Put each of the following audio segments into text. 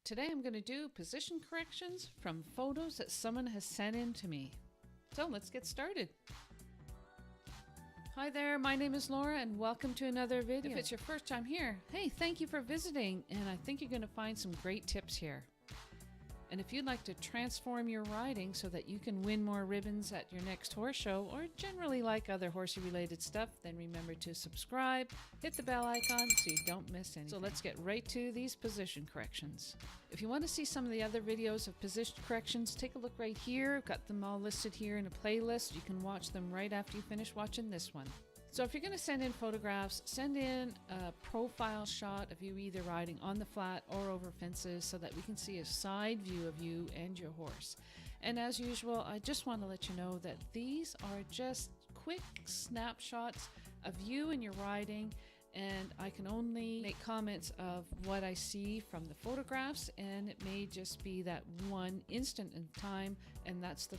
Today I'm going to do position corrections from photos that someone has sent in to me. So let's get started. Hi there, my name is Laura and welcome to another video. If it's your first time here, hey, thank you for visiting, and I think you're going to find some great tips here. And if you'd like to transform your riding so that you can win more ribbons at your next horse show, or generally like other horsey related stuff, then remember to subscribe, hit the bell icon so you don't miss anything. So let's get right to these position corrections. If you want to see some of the other videos of position corrections, take a look right here. I've got them all listed here in a playlist. You can watch them right after you finish watching this one. So if you're going to send in photographs, send in a profile shot of you either riding on the flat or over fences so that we can see a side view of you and your horse. And as usual, I just want to let you know that these are just quick snapshots of you and your riding, and I can only make comments of what I see from the photographs, and it may just be that one instant in time, and that's the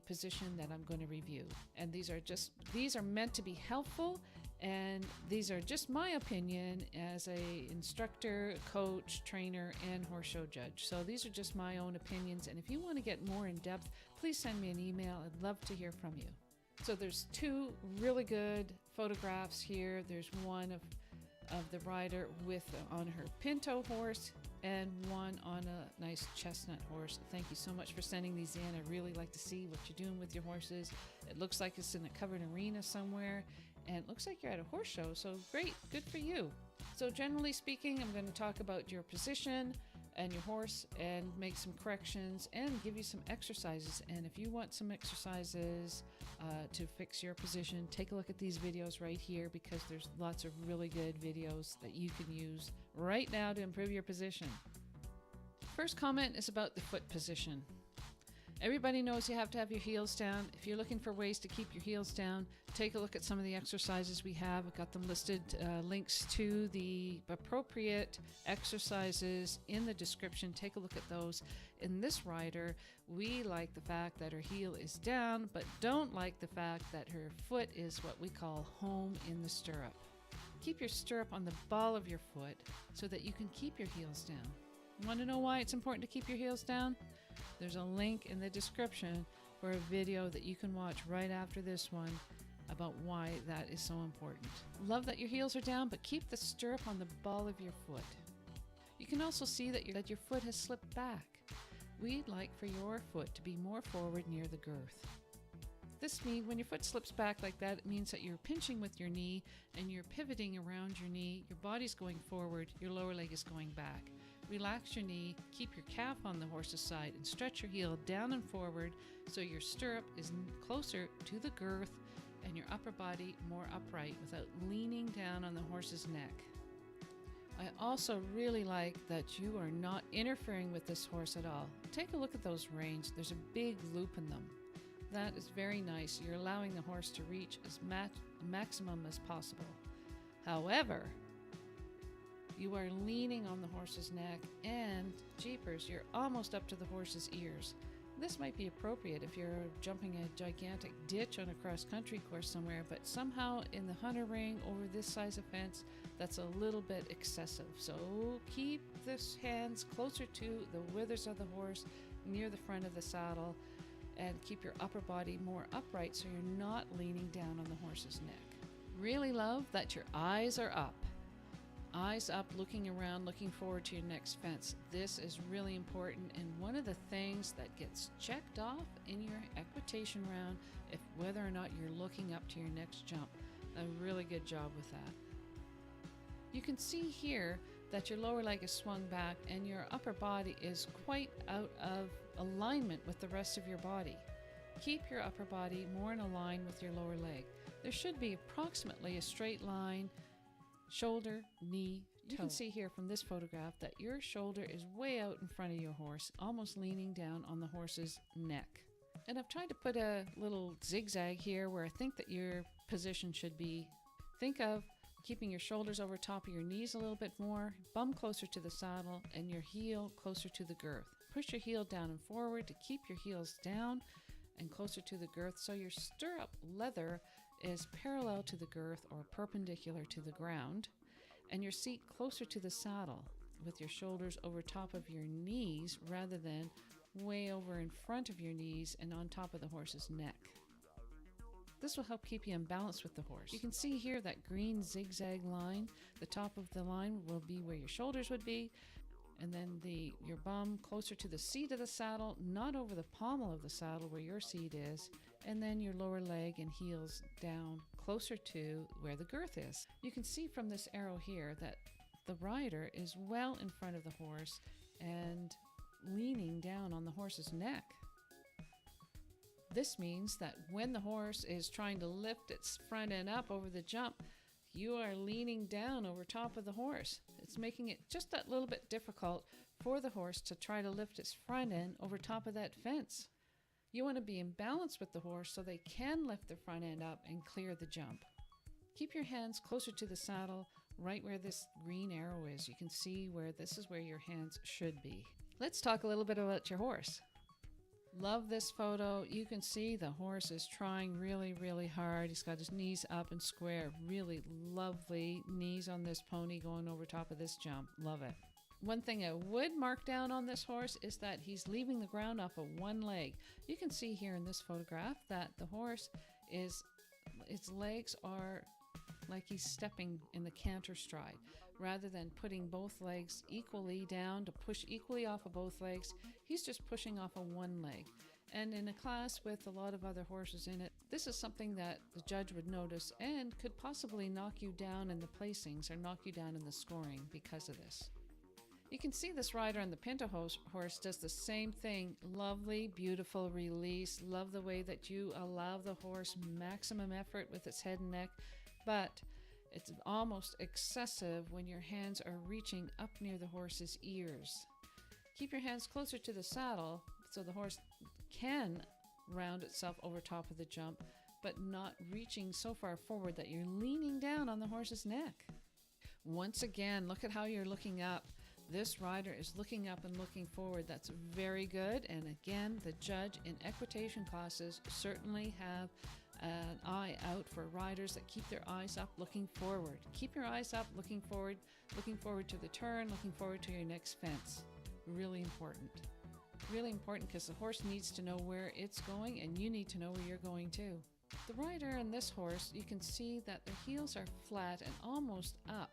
position that I'm going to review. And these are meant to be helpful, and these are just my opinion as a instructor, coach, trainer, and horse show judge. So these are just my own opinions, and if you want to get more in depth, please send me an email. I'd love to hear from you. So there's two really good photographs here. There's one of the rider on her pinto horse and one on a nice chestnut horse. Thank you so much for sending these in. I really like to see what you're doing with your horses. It looks like it's in a covered arena somewhere, and it looks like you're at a horse show, so great, good for you. So generally speaking, I'm going to talk about your position and your horse and make some corrections and give you some exercises. And if you want some exercises to fix your position, take a look at these videos right here, because there's lots of really good videos that you can use right now to improve your position. First comment is about the foot position. Everybody knows you have to have your heels down. If you're looking for ways to keep your heels down, take a look at some of the exercises we have. I've got them listed, links to the appropriate exercises in the description. Take a look at those. In this rider, we like the fact that her heel is down, but don't like the fact that her foot is what we call home in the stirrup. Keep your stirrup on the ball of your foot so that you can keep your heels down. Want to know why it's important to keep your heels down? There's a link in the description for a video that you can watch right after this one about why that is so important. Love that your heels are down, but keep the stirrup on the ball of your foot. You can also see that your foot has slipped back. We'd like for your foot to be more forward near the girth. This means when your foot slips back like that, it means that you're pinching with your knee and you're pivoting around your knee. Your body's going forward, your lower leg is going back. Relax your knee, keep your calf on the horse's side, and stretch your heel down and forward so your stirrup is closer to the girth and your upper body more upright without leaning down on the horse's neck. I also really like that you are not interfering with this horse at all. Take a look at those reins. There's a big loop in them. That is very nice. You're allowing the horse to reach as maximum as possible. However, you are leaning on the horse's neck, and jeepers, you're almost up to the horse's ears. This might be appropriate if you're jumping a gigantic ditch on a cross-country course somewhere, but somehow in the hunter ring over this size of fence, that's a little bit excessive. So keep the hands closer to the withers of the horse, near the front of the saddle, and keep your upper body more upright so you're not leaning down on the horse's neck. Really love that your eyes are up. Eyes up, looking around, looking forward to your next fence. This is really important, and one of the things that gets checked off in your equitation round if whether or not you're looking up to your next jump. A really good job with that. You can see here that your lower leg is swung back and your upper body is quite out of alignment with the rest of your body. Keep your upper body more in line with your lower leg. There should be approximately a straight line, shoulder, knee, toe. You can see here from this photograph that your shoulder is way out in front of your horse, almost leaning down on the horse's neck. And I've tried to put a little zigzag here where I think that your position should be. Think of keeping your shoulders over top of your knees a little bit more, bum closer to the saddle, and your heel closer to the girth. Push your heel down and forward to keep your heels down and closer to the girth so your stirrup leather is parallel to the girth or perpendicular to the ground, and your seat closer to the saddle. with your shoulders over top of your knees rather than way over in front of your knees and on top of the horse's neck. This will help keep you in balance with the horse. You can see here that green zigzag line. The top of the line will be where your shoulders would be, and then your bum closer to the seat of the saddle, not over the pommel of the saddle where your seat is, and then your lower leg and heels down closer to where the girth is. You can see from this arrow here that the rider is well in front of the horse and leaning down on the horse's neck. This means that when the horse is trying to lift its front end up over the jump, you are leaning down over top of the horse. It's making it just that little bit difficult for the horse to try to lift its front end over top of that fence. You want to be in balance with the horse so they can lift their front end up and clear the jump. Keep your hands closer to the saddle, right where this green arrow is. You can see where this is where your hands should be. Let's talk a little bit about your horse. Love this photo. You can see the horse is trying really, really hard. He's got his knees up and square. Really lovely knees on this pony going over top of this jump. Love it. One thing I would mark down on this horse is that he's leaving the ground off of one leg. You can see here in this photograph that the horse its legs are like he's stepping in the canter stride. Rather than putting both legs equally down to push equally off of both legs, he's just pushing off of one leg. And in a class with a lot of other horses in it, this is something that the judge would notice and could possibly knock you down in the placings or knock you down in the scoring because of this. You can see this rider on the pinto horse does the same thing. Lovely, beautiful release. Love the way that you allow the horse maximum effort with its head and neck, but it's almost excessive when your hands are reaching up near the horse's ears. Keep your hands closer to the saddle so the horse can round itself over top of the jump, but not reaching so far forward that you're leaning down on the horse's neck. Once again, look at how you're looking up. This rider is looking up and looking forward. That's very good. And again, the judge in equitation classes certainly have an eye out for riders that keep their eyes up looking forward. Keep your eyes up looking forward to the turn, looking forward to your next fence. Really important. Really important because the horse needs to know where it's going and you need to know where you're going too. The rider and this horse, you can see that their heels are flat and almost up.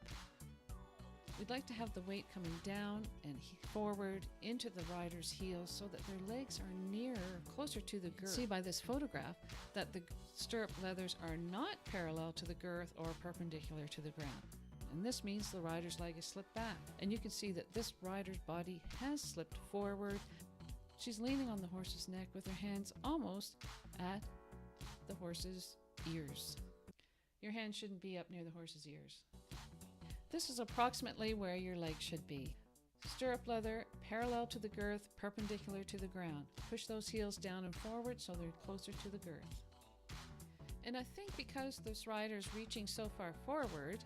We'd like to have the weight coming down and forward into the rider's heels so that their legs are nearer, closer to the girth. See by this photograph that the stirrup leathers are not parallel to the girth or perpendicular to the ground. And this means the rider's leg is slipped back. And you can see that this rider's body has slipped forward. She's leaning on the horse's neck with her hands almost at the horse's ears. Your hand shouldn't be up near the horse's ears. This is approximately where your leg should be. Stirrup leather parallel to the girth, perpendicular to the ground. Push those heels down and forward so they're closer to the girth. And I think because this rider is reaching so far forward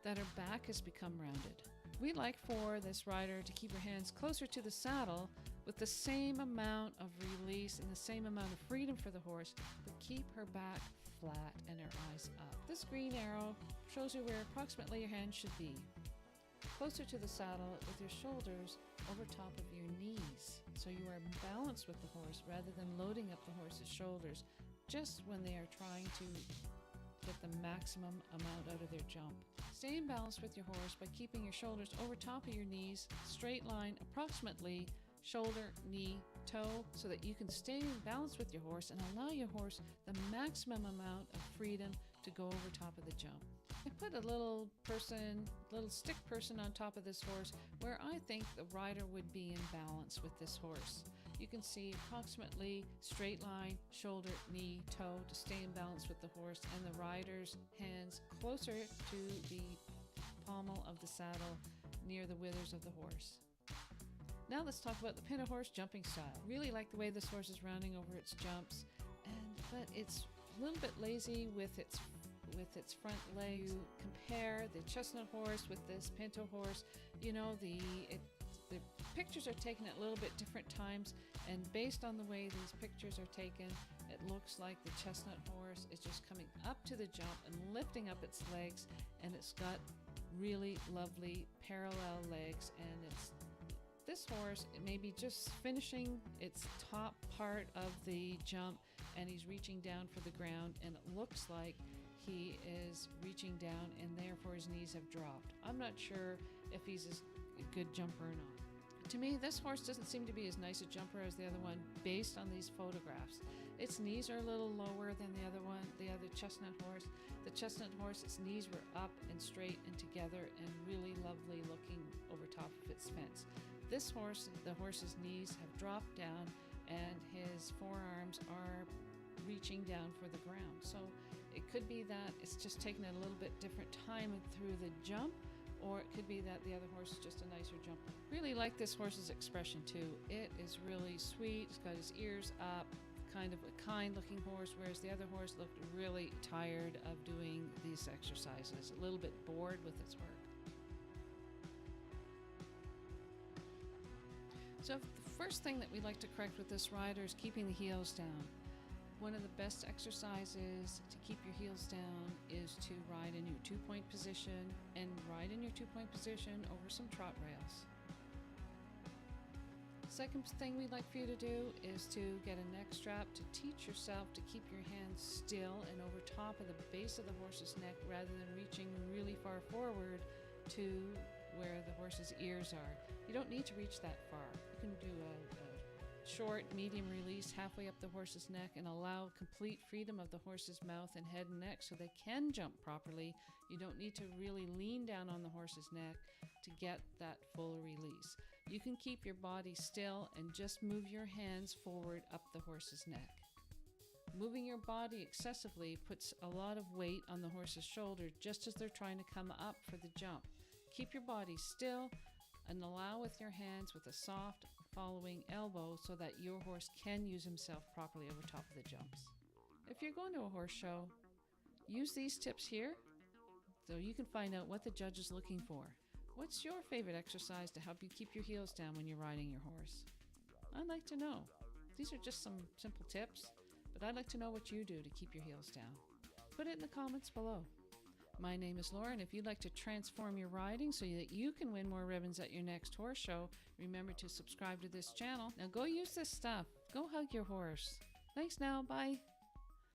that her back has become rounded. We like for this rider to keep her hands closer to the saddle with the same amount of release and the same amount of freedom for the horse, but keep her back flat and her eyes up. This green arrow shows you where approximately your hand should be. Closer to the saddle with your shoulders over top of your knees, so you are balanced with the horse rather than loading up the horse's shoulders just when they are trying to get the maximum amount out of their jump. Stay in balance with your horse by keeping your shoulders over top of your knees, straight line approximately shoulder, knee, toe, so that you can stay in balance with your horse and allow your horse the maximum amount of freedom to go over top of the jump. I put a little stick person on top of this horse where I think the rider would be in balance with this horse. You can see approximately straight line, shoulder, knee, toe to stay in balance with the horse, and the rider's hands closer to the pommel of the saddle near the withers of the horse. Now let's talk about the pinto horse jumping style. Really like the way this horse is rounding over its jumps, but it's a little bit lazy with its front legs. You compare the chestnut horse with this pinto horse. You know, the pictures are taken at a little bit different times, and based on the way these pictures are taken, it looks like the chestnut horse is just coming up to the jump and lifting up its legs, and it's got really lovely parallel legs, and this horse may be just finishing its top part of the jump, and he's reaching down for the ground, and it looks like he is reaching down and therefore his knees have dropped. I'm not sure if he's a good jumper or not. To me, this horse doesn't seem to be as nice a jumper as the other one based on these photographs. Its knees are a little lower than the other one, the other chestnut horse. The chestnut horse, its knees were up and straight and together and really lovely looking over top of its fence. This horse, the horse's knees have dropped down and his forearms are reaching down for the ground. So it could be that it's just taken a little bit different time through the jump, or it could be that the other horse is just a nicer jumper. Really like this horse's expression too. It is really sweet. It's got his ears up, kind of a kind looking horse, whereas the other horse looked really tired of doing these exercises, a little bit bored with its work. So the first thing that we like to correct with this rider is keeping the heels down. One of the best exercises to keep your heels down is to ride in your two-point position and ride in your two-point position over some trot rails. Second thing we'd like for you to do is to get a neck strap to teach yourself to keep your hands still and over top of the base of the horse's neck rather than reaching really far forward to where the horse's ears are. You don't need to reach that far. You can do a short, medium release halfway up the horse's neck and allow complete freedom of the horse's mouth and head and neck so they can jump properly. You don't need to really lean down on the horse's neck to get that full release. You can keep your body still and just move your hands forward up the horse's neck. Moving your body excessively puts a lot of weight on the horse's shoulder just as they're trying to come up for the jump. Keep your body still and allow with your hands with a soft following elbow so that your horse can use himself properly over top of the jumps. If you're going to a horse show, use these tips here so you can find out what the judge is looking for. What's your favorite exercise to help you keep your heels down when you're riding your horse? I'd like to know. These are just some simple tips, but I'd like to know what you do to keep your heels down. Put it in the comments below. My name is Laura, and if you'd like to transform your riding so that you can win more ribbons at your next horse show, remember to subscribe to this channel. Now go use this stuff. Go hug your horse. Thanks now. Bye.